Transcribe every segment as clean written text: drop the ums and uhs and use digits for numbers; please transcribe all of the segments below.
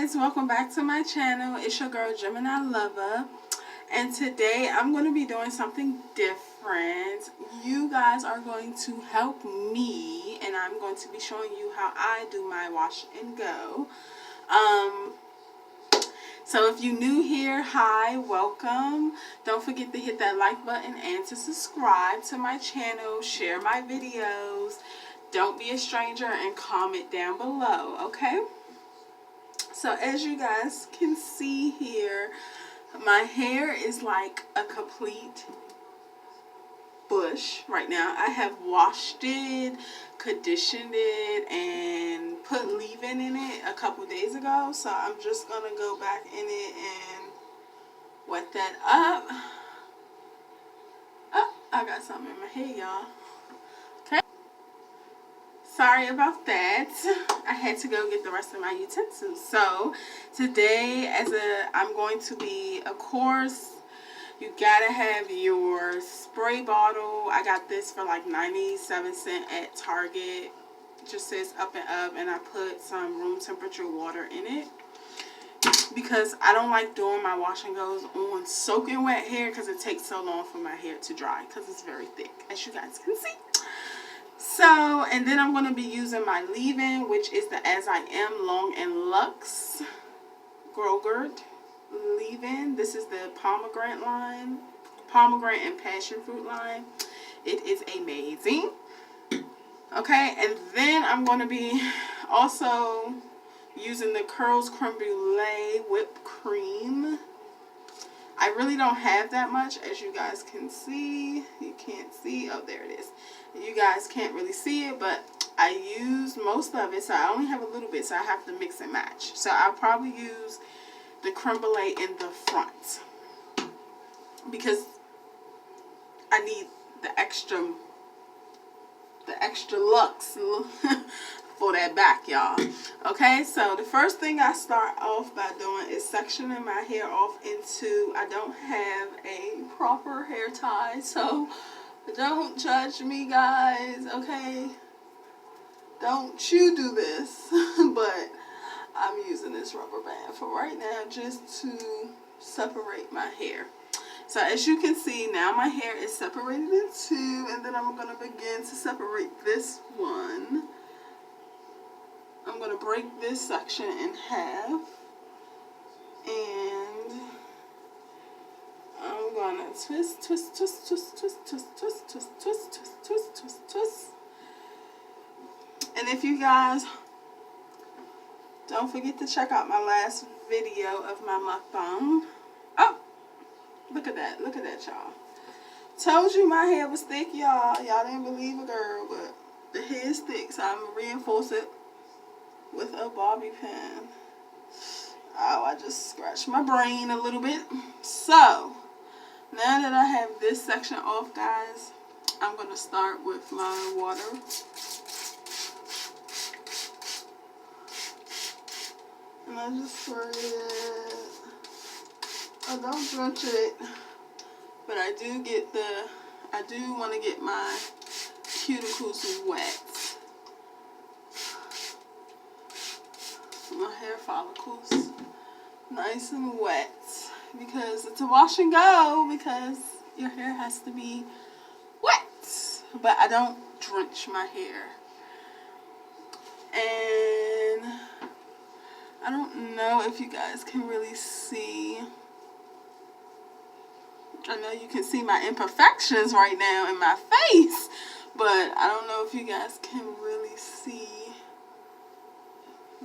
guys, welcome back to my channel. It's your girl Gemini Lover, and today I'm going to be doing something different. You guys are going to help me, and I'm going to be showing you how I do my wash and go. So if you're new here, hi, welcome. Don't forget to hit that like button and to subscribe to my channel. Share my videos. Don't be a stranger and comment down below, okay? So as you guys can see here, my hair is like a complete bush right now. I have washed it, conditioned it, and put leave-in in it a couple days ago. So I'm just going to go back in it and wet that up. Oh, I got something in my hair, y'all. Okay. Sorry about that. I had to go get the rest of my utensils. So today, I'm going to be, of course, you gotta have your spray bottle. I got this for like 97 cents at Target. It just says up and up, and I put some room temperature water in it because I don't like doing my wash and goes on soaking wet hair because it takes so long for my hair to dry because it's very thick, as you guys can see. So, and then I'm going to be using my leave-in, which is the As I Am Long and Luxe Grogurt leave-in. This is the pomegranate line, pomegranate and passion fruit line. It is amazing. Okay, and then I'm going to be also using the Curls Creme Brulee whipped cream. I really don't have that much, as you guys can see. You can't see. Oh, there it is. You guys can't really see it, but I used most of it, so I only have a little bit, so I have to mix and match. So I'll probably use the creme brulee in the front because I need the extra luxe for that back, y'all. Okay, so the first thing I start off by doing is sectioning my hair off into, I don't have a proper hair tie, so don't judge me, guys, okay? Don't you do this, but I'm using this rubber band for right now just to separate my hair. So as you can see, now my hair is separated in two, and then I'm going to begin to separate this one. I'm going to break this section in half, and I'm going to twist, twist, twist, twist, twist, twist, twist, twist, twist, twist, twist, twist, twist. And if you guys don't forget to check out my last video of my mukbang. Oh, look at that, y'all. Told you my hair was thick, y'all. Y'all didn't believe a girl, but the hair is thick, so I'm going to reinforce it with a bobby pin. Oh, I just scratched my brain a little bit. So, now that I have this section off, guys, I'm going to start with my water. And I just spray it. I don't drench it, but I do want to get my cuticles wet. My hair follicles nice and wet because it's a wash and go, because your hair has to be wet. But I don't drench my hair. And I don't know if you guys can really see. I know you can see my imperfections right now in my face, but I don't know if you guys can really see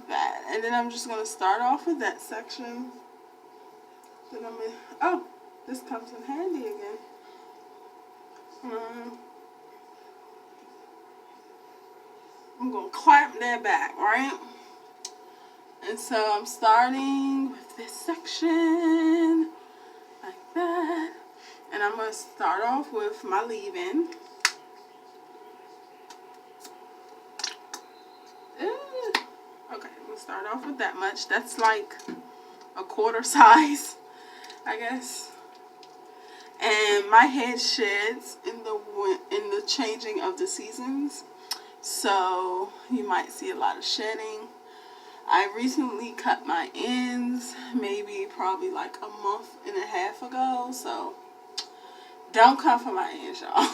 that. And then I'm just going to start off with that section. Then oh, this comes in handy again. I'm going to clamp that back, right? And so I'm starting with this section, like that. And I'm going to start off with my leave-in. Okay, I'm going to start off with that much. That's like a quarter size, I guess. And my head sheds in the changing of the seasons. So you might see a lot of shedding. I recently cut my ends, maybe probably like a month and a half ago, so don't come for my ends, y'all.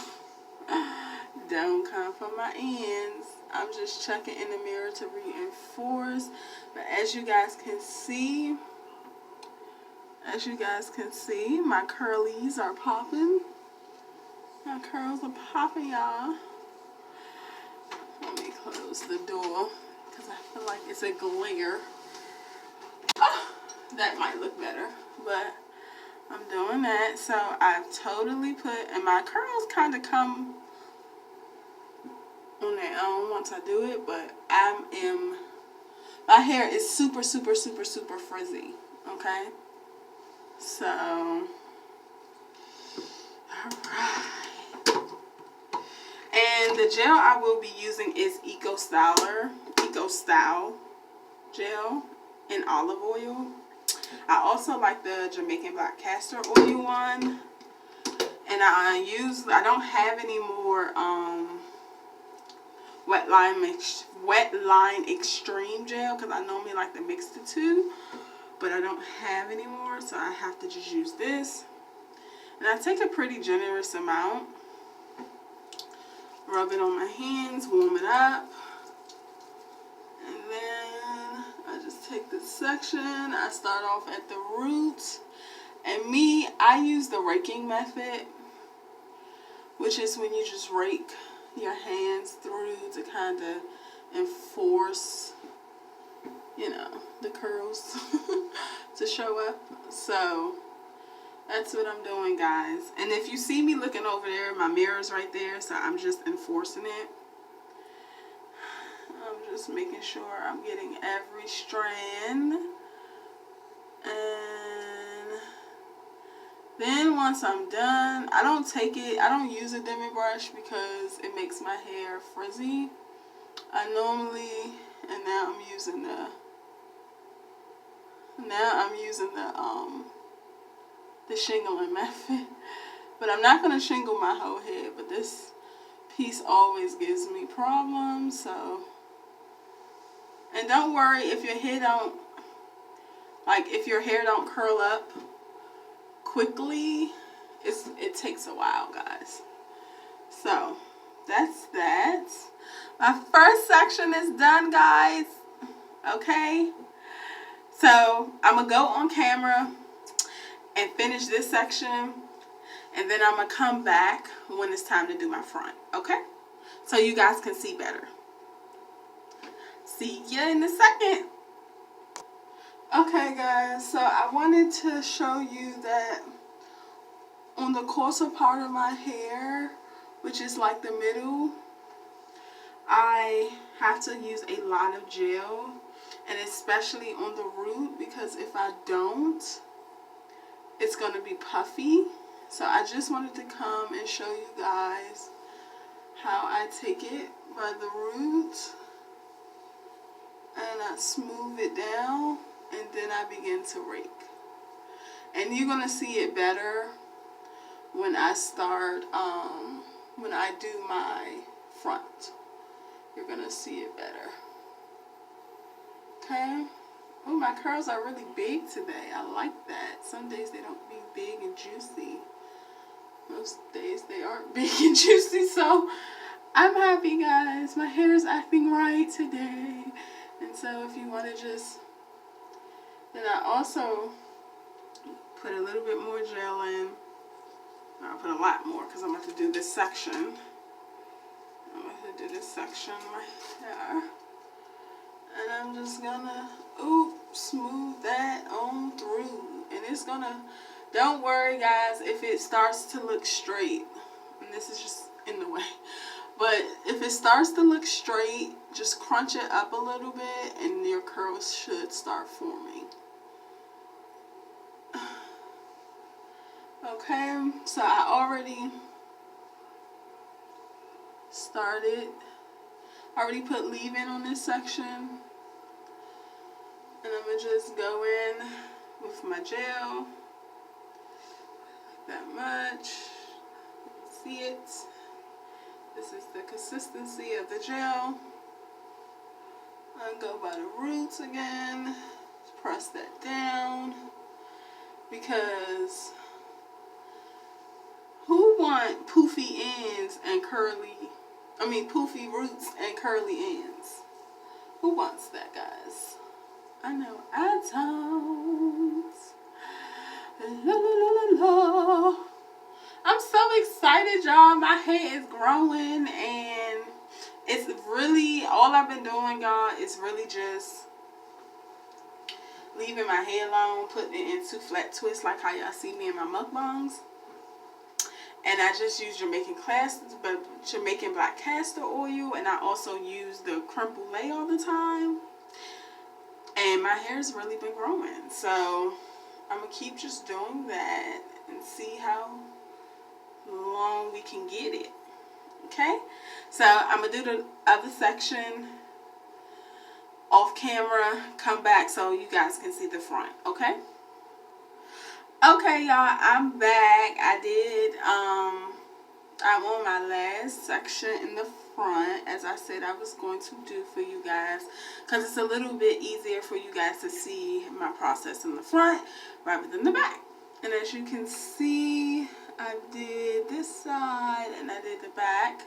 Don't come for my ends. I'm just checking in the mirror to reinforce. But as you guys can see, my curlies are popping. My curls are popping, y'all. Let me close the door because I feel like it's a glare. Oh, that might look better, but I'm doing that. So I've totally put, and my curls kind of come on their own once I do it, but my hair is super, super, super, super frizzy, okay? So, alright. And the gel I will be using is Eco Style gel in olive oil. I also like the Jamaican black castor oil one. And I don't have any more wet line extreme gel because I normally like to mix the two, but I don't have any more, so I have to just use this. And I take a pretty generous amount, rub it on my hands, warm it up, and then I just take this section. I start off at the roots, and I use the raking method, which is when you just rake your hands through to kind of enforce, you know, the curls to show up. So that's what I'm doing, guys. And if you see me looking over there, my mirror's right there, so I'm just enforcing it. I'm just making sure I'm getting every strand. And then once I'm done, I don't use a demi brush because it makes my hair frizzy. And now I'm using the shingling method. But I'm not going to shingle my whole head, but this piece always gives me problems, so. And don't worry if your hair don't curl up quickly. It takes a while, guys. So that's that. My first section is done, guys. Okay, so I'm gonna go on camera and finish this section, and then I'm gonna come back when it's time to do my front. Okay, so you guys can see better. See ya in a second. Okay, guys, so I wanted to show you that on the coarser part of my hair, which is like the middle, I have to use a lot of gel, and especially on the root, because if I don't, it's going to be puffy. So I just wanted to come and show you guys how I take it by the root, and I smooth it down, and then I begin to rake. And you're going to see it better when I start, when I do my front. You're going to see it better. Okay? Oh, my curls are really big today. I like that. Some days they don't be big and juicy. Most days they aren't big and juicy, so I'm happy, guys. My hair is acting right today. And so if you want to just, then I also put a little bit more gel in. I'll put a lot more because I'm about to do this section. My hair. And I'm just gonna, smooth that on through. And it's gonna, don't worry, guys, if it starts to look straight. And this is just in the way. But if it starts to look straight, just crunch it up a little bit and your curls should start forming. Okay, so I already started. I already put leave-in on this section. And I'm going to just go in with my gel. Like that much. See it? This is the consistency of the gel. And go by the roots again. Press that down. Because who want poofy ends and poofy roots and curly ends? Who wants that, guys? I know I don't. La, la, la, la, la. I'm so excited, y'all. My hair is growing, and it's really, all I've been doing, y'all, is really just leaving my hair alone, putting it into flat twists like how y'all see me in my mukbangs. And I just use Jamaican black castor oil, and I also use the creme brulee all the time. And my hair's really been growing, so I'm gonna keep just doing that and see how long we can get it. Okay, so I'm gonna do the other section off camera, come back so you guys can see the front. Okay. Okay, y'all, I'm back. I'm on my last section in the front, as I said I was going to do for you guys, because it's a little bit easier for you guys to see my process in the front rather than the back. And as you can see, I did this side and I did the back,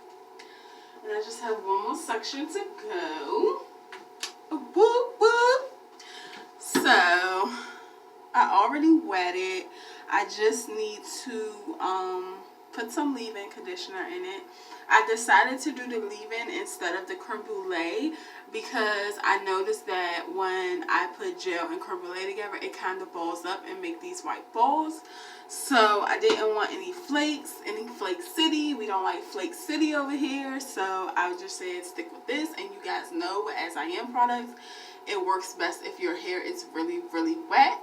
and I just have one more section to go. Whoop, whoop. So I already wetted. I just need to put some leave-in conditioner in it. I decided to do the leave-in instead of the creme brulee because I noticed that when I put gel and creme brulee together, it kind of balls up and make these white balls. So I didn't want any flakes, any flake city. We don't like flake city over here. So I just said stick with this. And you guys know with As I Am products, it works best if your hair is really, really wet.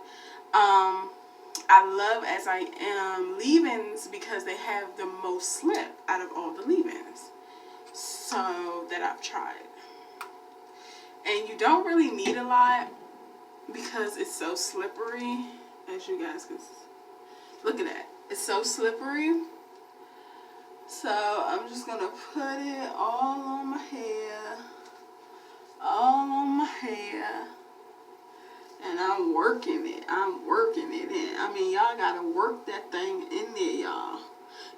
I love As I Am leave-ins because they have the most slip out of all the leave-ins so that I've tried. And you don't really need a lot because it's so slippery, as you guys can see. Look at that. It's so slippery. So I'm just going to put it all on my hair. All on my hair. And I'm working it. I'm working it in. I mean, y'all got to work that thing in there, y'all.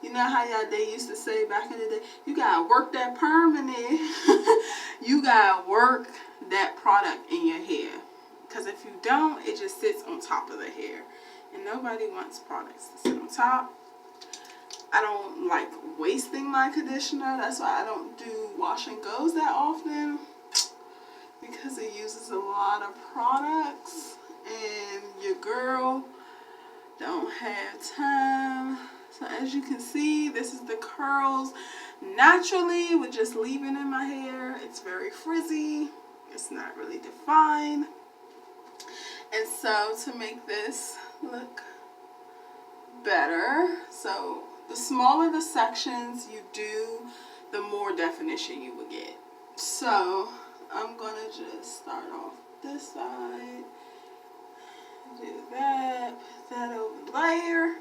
You know how they used to say back in the day, you got to work that perm in there. You got to work that product in your hair. Because if you don't, it just sits on top of the hair. And nobody wants products to sit on top. I don't like wasting my conditioner. That's why I don't do wash and goes that often. Because it uses a lot of products. And your girl don't have time. So as you can see, this is the curls naturally with just leave-in in my hair. It's very frizzy. It's not really defined. And so to make this look better, so the smaller the sections you do, the more definition you will get. So I'm going to just start off this side, do that, put that over the layer,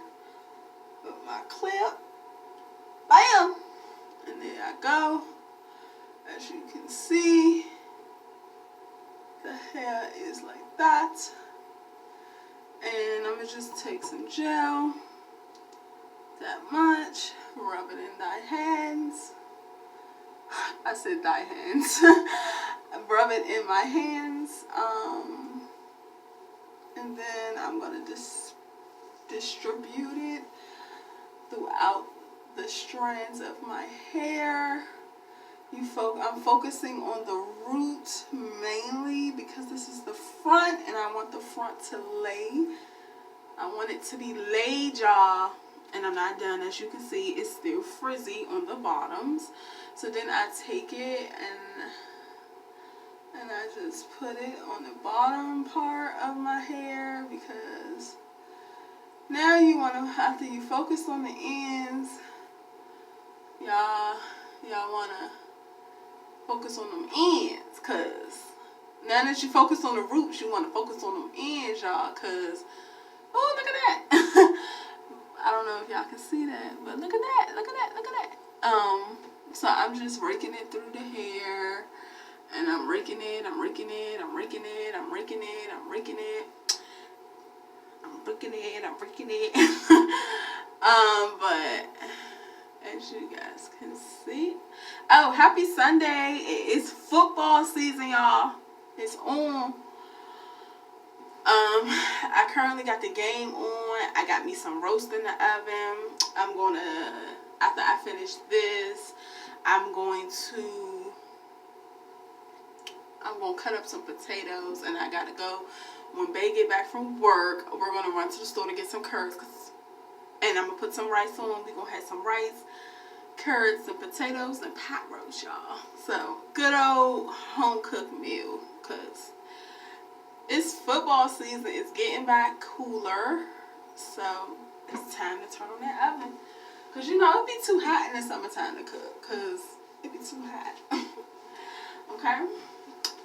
put my clip, bam, and there I go. As you can see, the hair is like that. And I'm going to just take some gel, that much, rub it in thy hands. I said thy hands. Rub it in my hands. And then I'm going to distribute it throughout the strands of my hair. I'm focusing on the root mainly because this is the front and I want the front to lay. I want it to be laid, y'all. And I'm not done. As you can see, it's still frizzy on the bottoms. So then I take it and I just put it on the bottom part of my hair because now you want to, after you focus on the ends, y'all want to focus on them ends, because now that you focus on the roots, you want to focus on them ends, y'all, because, oh, look at that. I don't know if y'all can see that, but look at that, look at that, look at that. So I'm just raking it through the hair, And I'm raking it, I'm raking it, I'm raking it, I'm raking it, I'm raking it. I'm raking it, I'm raking it. But as you guys can see. Oh, happy Sunday. It's football season, y'all. It's on. I currently got the game on. I got me some roast in the oven. I'm going to, after I finish this, I'm going to cut up some potatoes, and I got to go. When Bae get back from work, we're going to run to the store to get some curds, and I'm going to put some rice on. We're going to have some rice, curds, and potatoes, and pot roast, y'all. So, good old home-cooked meal, because it's football season. It's getting back cooler, so it's time to turn on that oven. Because, you know, it'd be too hot in the summertime to cook, because it'd be too hot. Okay?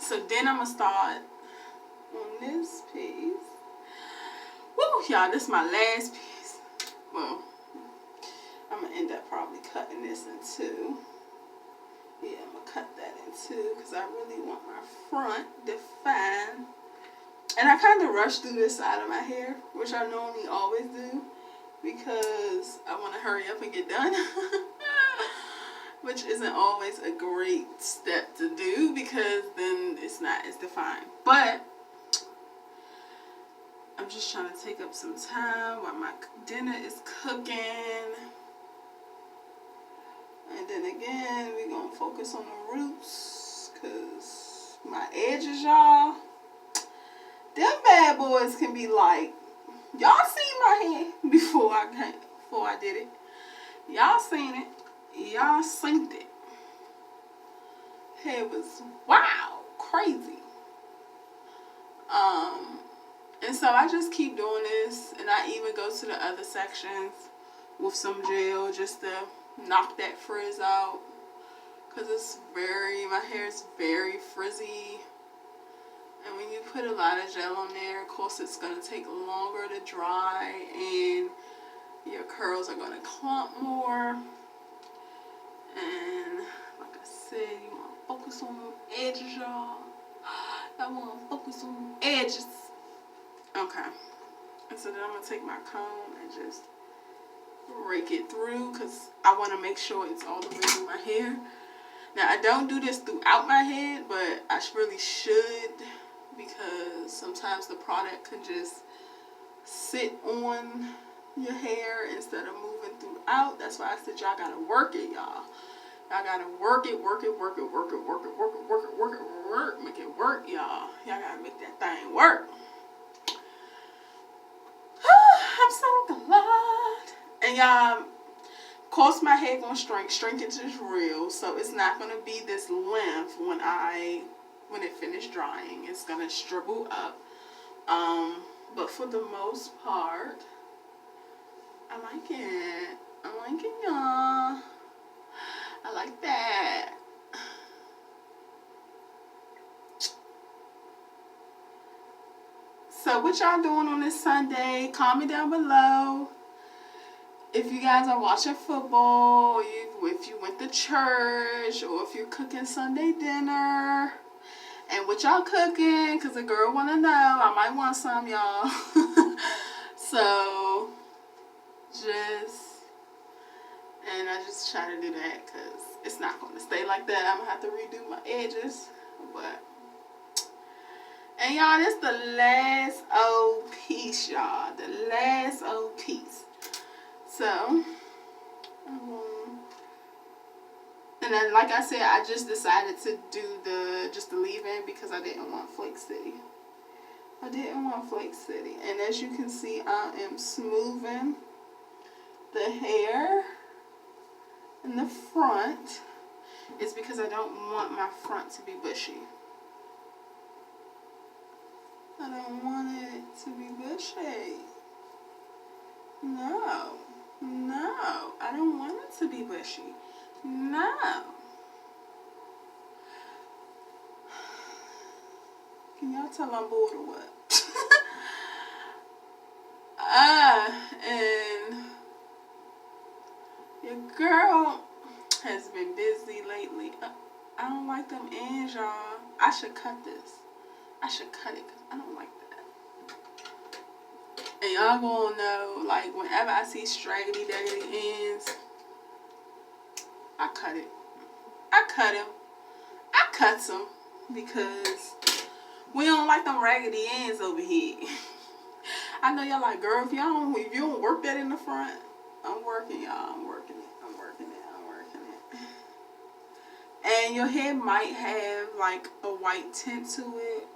So then I'm going to start on this piece. Woo, y'all, this is my last piece. Well, I'm going to end up probably cutting this in two. Yeah, I'm going to cut that in two because I really want my front defined. And I kind of rush through this side of my hair, which I normally always do, because I want to hurry up and get done. Which isn't always a great step to do, because then it's not as defined. But I'm just trying to take up some time while my dinner is cooking. And then again, we're going to focus on the roots, because my edges, y'all, them bad boys can be like, y'all seen my hair before I did it. Y'all seen it. Y'all synced it. Hair was wow, crazy. And so I just keep doing this, and I even go to the other sections with some gel just to knock that frizz out, because my hair is very frizzy. And when you put a lot of gel on there, of course it's going to take longer to dry, and your curls are going to clump more. And like I said, you want to focus on them edges, y'all. I want to focus on them edges. Okay. And so then I'm going to take my comb and just rake it through, because I want to make sure it's all the way through my hair. Now, I don't do this throughout my head, but I really should, because sometimes the product can just sit on your hair instead of moving throughout. That's why I said y'all got to work it, y'all. Y'all got to work it, work it, work it, work it, work it, work it, work it, work it, work. Make it work, y'all. Y'all got to make that thing work. I'm so glad. And y'all, of course my hair gonna shrink. Shrinkage is real, so it's not gonna be this length when it finished drying. It's gonna shrivel up. But for the most part, I like it. I like it, y'all. I like that. So what y'all doing on this Sunday? Comment down below. If you guys are watching football, or if you went to church, or if you're cooking Sunday dinner, and what y'all cooking, because a girl want to know. I might want some, y'all. So, and I just try to do that, because it's not going to stay like that. I'm going to have to redo my edges. But, and y'all, this is the last old piece, y'all. The last old piece. So, and then like I said, I just decided to do just the leave-in, because I didn't want Flake City. I didn't want Flake City. And as you can see, I am smoothing the hair in the front. It's because I don't want my front to be bushy. I don't want it to be bushy. No. No. I don't want it to be bushy. No. Can y'all tell I'm bored or what? And your girl has been busy lately. I don't like them ends, y'all. I should cut this. I should cut it because I don't like that. And y'all gonna know, like, whenever I see straggly daggedy ends, I cut it. I cut him. I cuts them because we don't like them raggedy ends over here. I know y'all like, girl, if you don't work that in the front, I'm working, y'all. I'm working it. I'm working it. I'm working it. And your hair might have like a white tint to it,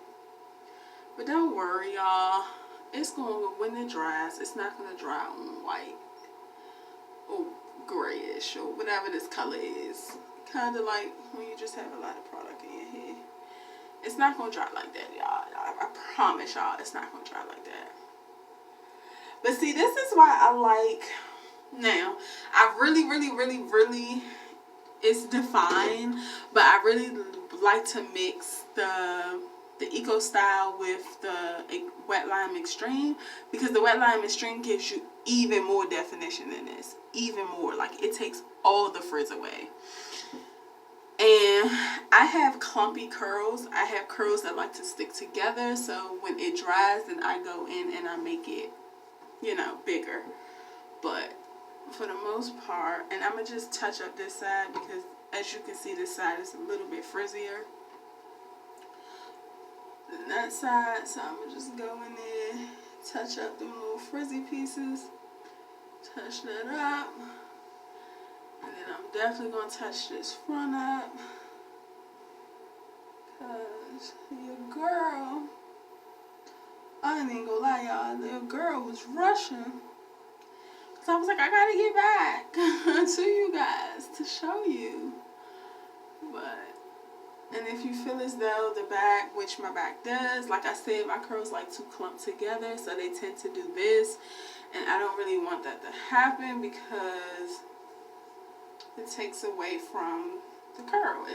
but don't worry, y'all. It's going, when it dries, it's not going to dry on white or grayish or whatever this color is. Kind of like when you just have a lot of product in your hair. It's not going to dry like that, y'all. I promise y'all it's not going to dry like that. But see, this is why I like, now, I really, it's defined, but I really like to mix the Eco Style with the Wet Lime Extreme, because the Wet Lime Extreme gives you even more definition than this. Even more. Like, it takes all the frizz away. And I have clumpy curls. I have curls that like to stick together. So when it dries, then I go in and I make it, you know, bigger. But for the most part, and I'm going to just touch up this side because as you can see, this side is a little bit frizzier than that side. So I'm going to just go in there, touch up the little frizzy pieces, touch that up. And then I'm definitely going to touch this front up. Because your girl, I ain't even going to lie, y'all, your girl was rushing. Because I was like, I got to get back to you guys to show you. But, and if you feel as though the back, which my back does, like I said, my curls like to clump together. So they tend to do this. And I don't really want that to happen because it takes away from the curl.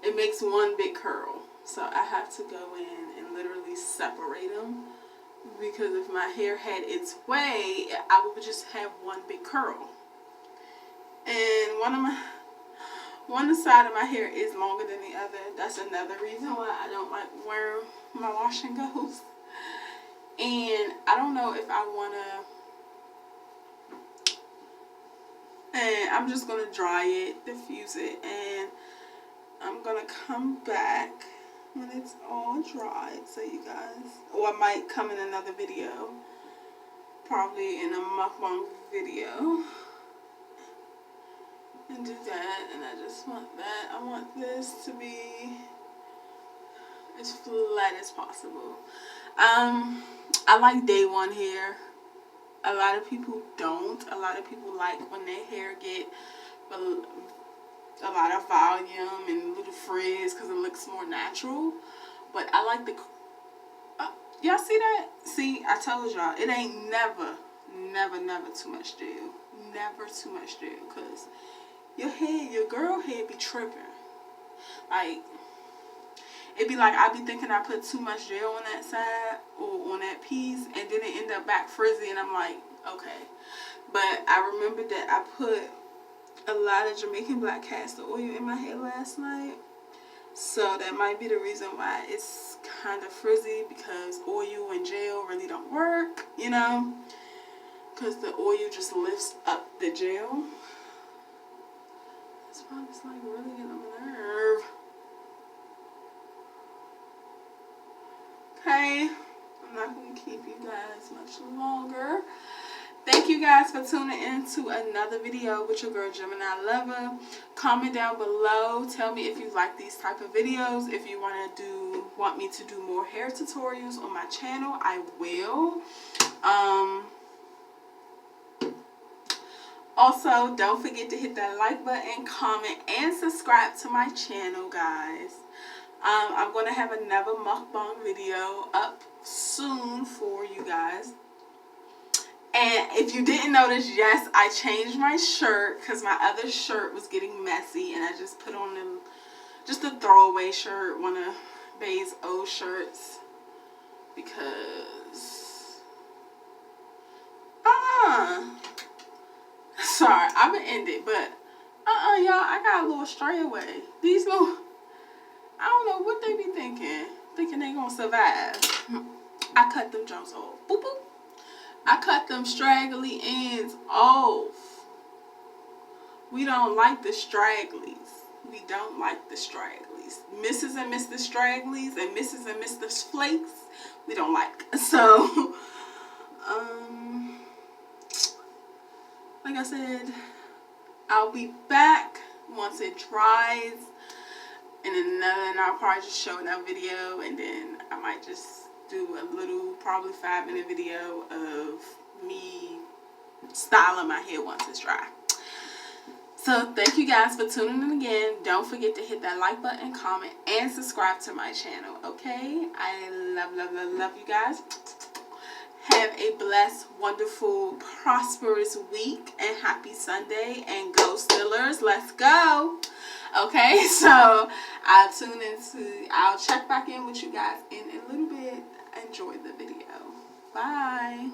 It makes one big curl. So I have to go in and literally separate them. Because if my hair had its way, I would just have one big curl. And one side of my hair is longer than the other. That's another reason why I don't like where my washing goes. And I don't know if I want to... And I'm just going to dry it, diffuse it, and I'm going to come back when it's all dried, so you guys, or I might come in another video, probably in a mukbang video, and do that. And I just want that. I want this to be as flat as possible. I like day one hair. A lot of people don't. A lot of people like when their hair get a lot of volume and little frizz because it looks more natural. But I like the... y'all see that? See, I told y'all, it ain't never too much gel. Never too much gel, because your girl hair be tripping. Like, it'd be like I be thinking I put too much gel on that side or on that piece, and then it end up back frizzy, and I'm like, okay. But I remember that I put a lot of Jamaican black castor oil in my hair last night, so that might be the reason why it's kind of frizzy, because oil and gel really don't work, you know, because the oil just lifts up the gel. That's why it's like really getting on my nerve. Okay, I'm not going to keep you guys much longer. Thank you guys for tuning in to another video with your girl Gemini Lover. Comment down below. Tell me if you like these type of videos. If you want me to do more hair tutorials on my channel, I will. Also, don't forget to hit that like button, comment, and subscribe to my channel, guys. I'm going to have another mukbang video up soon for you guys. And if you didn't notice, yes, I changed my shirt because my other shirt was getting messy, and I just put on just a throwaway shirt, one of Bae's old shirts, because sorry, I'm gonna end it, but y'all, I got a little stray away. These little, I don't know what they be thinking. Thinking they gonna survive. I cut them Jones off. Boop, boop. I cut them straggly ends off. We don't like the stragglies. We don't like the stragglies. Mrs. and Mr. Stragglies and Mrs. and Mr. Flakes, we don't like. So, like I said, I'll be back once it dries. And then I'll probably just show another video. And then I might just do a little, probably 5-minute video of me styling my hair once it's dry. So thank you guys for tuning in again. Don't forget to hit that like button, comment, and subscribe to my channel. Okay? I love you guys. Have a blessed, wonderful, prosperous week, and happy Sunday. And go Steelers. Let's go. Okay? So I'll check back in with you guys in a little bit. Enjoy the video. Bye.